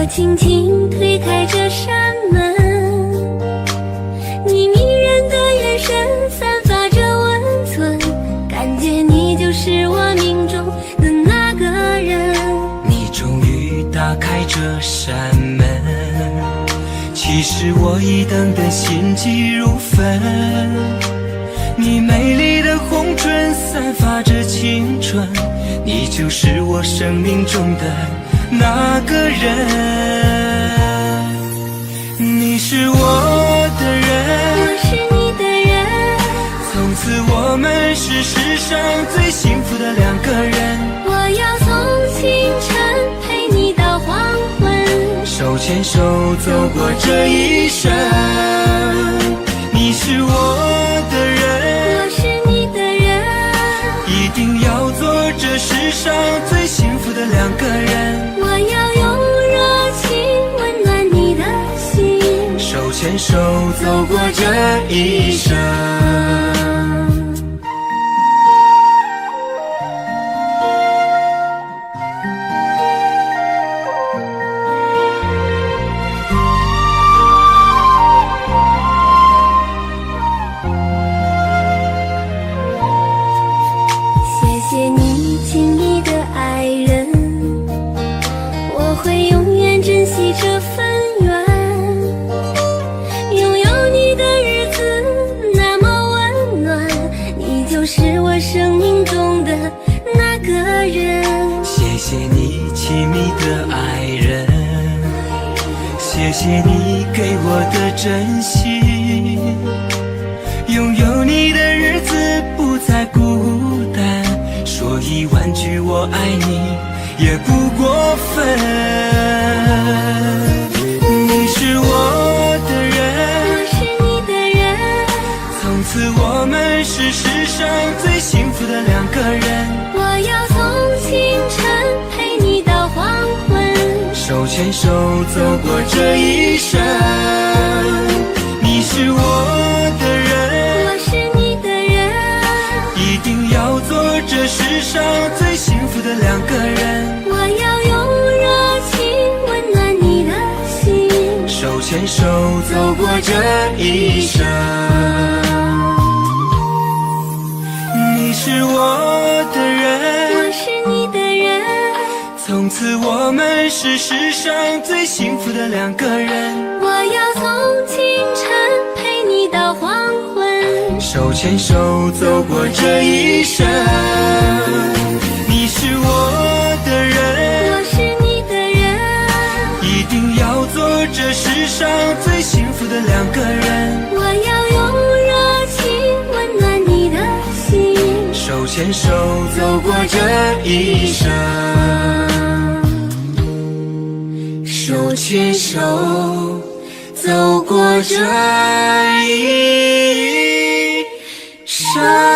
轻轻推开这扇门，你迷人的眼神散发着温存，感觉你就是我命中的那个人。你终于打开这扇门，其实我已等得心急如焚。你美丽的红唇散发着青春，你就是我生命中的那个人。你是我的人，我是你的人，从此我们是世上最幸福的两个人。我要从清晨陪你到黄昏，手牵手走过这一生。你是我的人，我是你的人，一定要做这世上最幸福的两个人。我要用热情温暖你的心，手牵手走过这一生。谢谢你亲密的爱人，我会永远珍惜这份缘。拥有你的日子那么温暖，你就是我生命中的那个人。谢谢你亲密的爱人，谢谢你给我的真心。拥有你的日子不再孤单，说10000句我爱你也不过分。你是我的人，我是你的人，从此我们是世上最幸福的两个人。我要从清晨陪你到黄昏，手牵手走过这一生。你是我的人，我是你的人，一定要做这世上最幸福的两个人。我要用热情温暖你的心，手牵手走过这一生。你是我的人，我是你的人，从此我们是世上最幸福的两个人。我要从清晨陪你到黄昏，手牵手走过这一生。你是我的人，我是你的人，一定要做这世上最幸福的两个人。我要用热情温暖你的心，手牵手走过这一生。手牵手走过这一生。